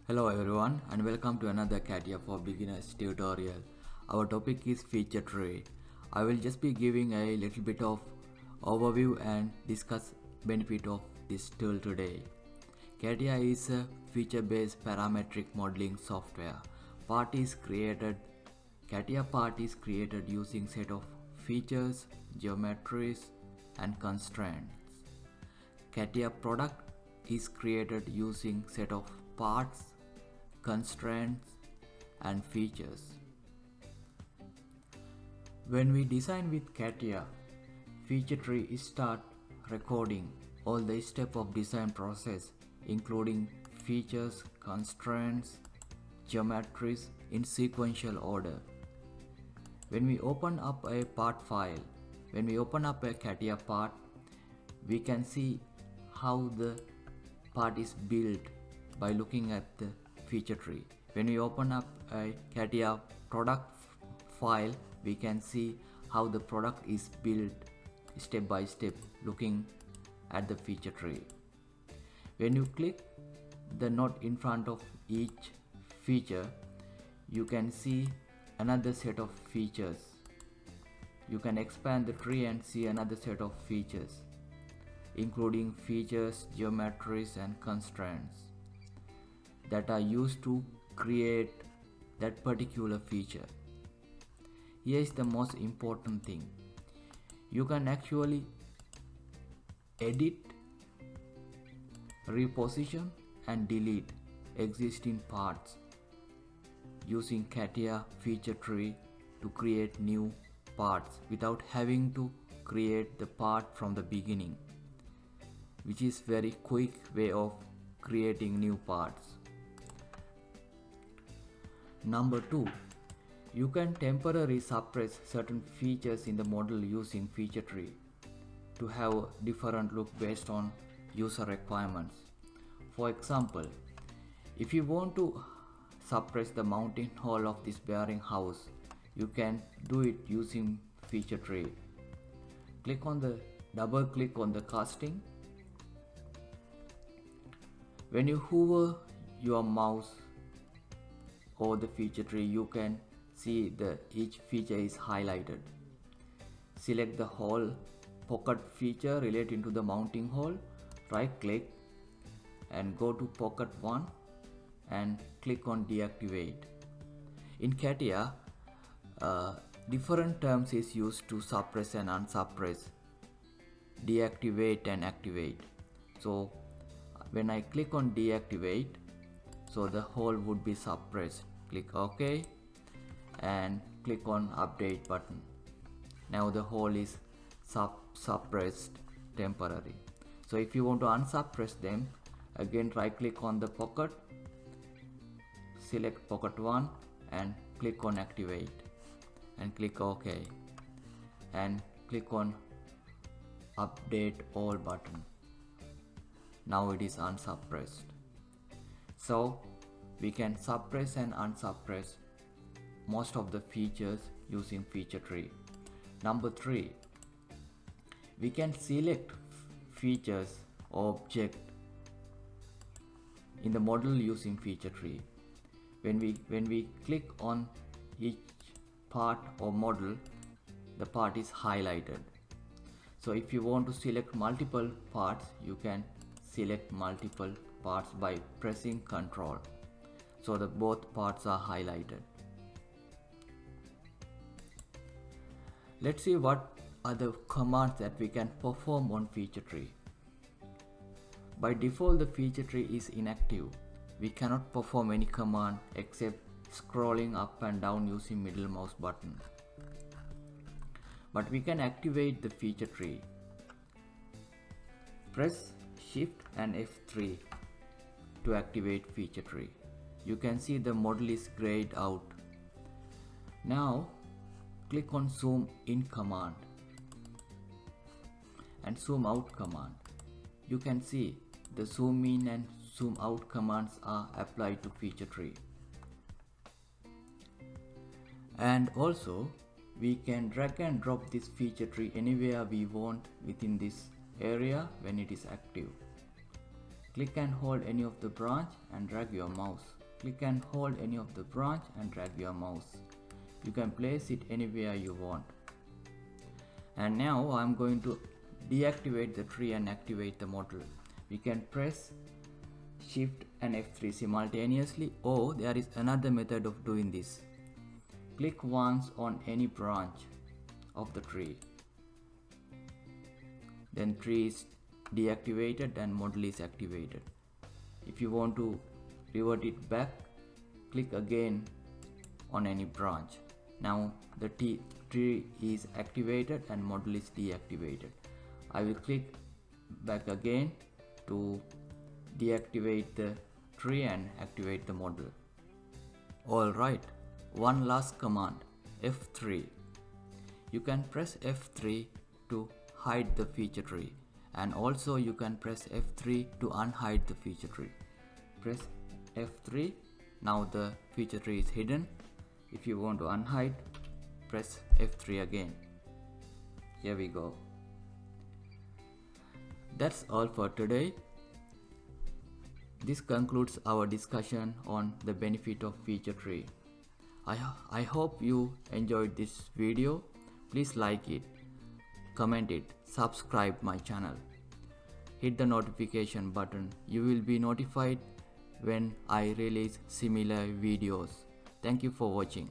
Hello everyone and welcome to another CATIA for Beginners tutorial. Our topic is feature tree. I will just be giving a little bit of overview and discuss benefit of this tool today. CATIA is a feature-based parametric modeling software. CATIA part is created using set of features, geometries and constraints. CATIA product is created using set of parts, constraints and features. When we design with CATIA, feature tree start recording all the steps of design process including features, constraints, geometries in sequential order. When we open up a part file, when we open up a CATIA part, we can see how the part is built by looking at the feature tree. When we open up a CATIA product file, we can see how the product is built step by step looking at the feature tree. When you click the node in front of each feature, you can see another set of features. You can expand the tree and see another set of features including features, geometries and constraints that are used to create that particular feature. Here is the most important thing. You can actually edit, reposition and delete existing parts using CATIA feature tree to create new parts without having to create the part from the beginning, which is very quick way of creating new parts. Number 2, you can temporarily suppress certain features in the model using feature tree to have a different look based on user requirements. For example, if you want to suppress the mounting hole of this bearing house, you can do it using feature tree. Double click on the casting. When you hover your mouse over the feature tree, you can see each feature is highlighted. Select the whole pocket feature relating to the mounting hole, right click and go to pocket 1 and click on deactivate. In CATIA, different terms is used to suppress and unsuppress, deactivate and activate. So when I click on deactivate, so the hole would be suppressed. Click OK and click on update button. Now the hole is suppressed temporarily. So if you want to unsuppress them, again right click on the pocket, select pocket 1 and click on activate and click OK and click on update all button. Now it is unsuppressed. So we can suppress and unsuppress most of the features using feature tree. Number 3, we can select features or object in the model using feature tree. When we click on each part or model, the part is highlighted. So if you want to select multiple parts, you can select multiple parts by pressing Ctrl, so that both parts are highlighted. Let's see what are the commands that we can perform on feature tree. By default, the feature tree is inactive. We cannot perform any command except scrolling up and down using middle mouse button. But we can activate the feature tree. Press Shift and F3 to activate feature tree. You can see the model is grayed out. Now click on zoom in command and zoom out command. You can see the zoom in and zoom out commands are applied to feature tree. And also we can drag and drop this feature tree anywhere we want within this area when it is active. Click and hold any of the branch and drag your mouse. Click and hold any of the branch and drag your mouse. You can place it anywhere you want. And now I'm going to deactivate the tree and activate the model. We can press Shift and F3 simultaneously, or there is another method of doing this. Click once on any branch of the tree. Then tree is deactivated and model is activated. If you want to revert it back, click again on any branch. Now the tree is activated and model is deactivated. I will click back again to deactivate the tree and activate the model. Alright, one last command, F3. You can press F3 to hide the feature tree, and also you can press F3 to unhide the feature tree. Press F3, now the feature tree is hidden. If you want to unhide, press F3 again. Here we go. That's all for today. This concludes our discussion on the benefit of feature tree. I hope you enjoyed this video. Please like it, comment it, subscribe my channel. Hit the notification button. You will be notified when I release similar videos. Thank you for watching.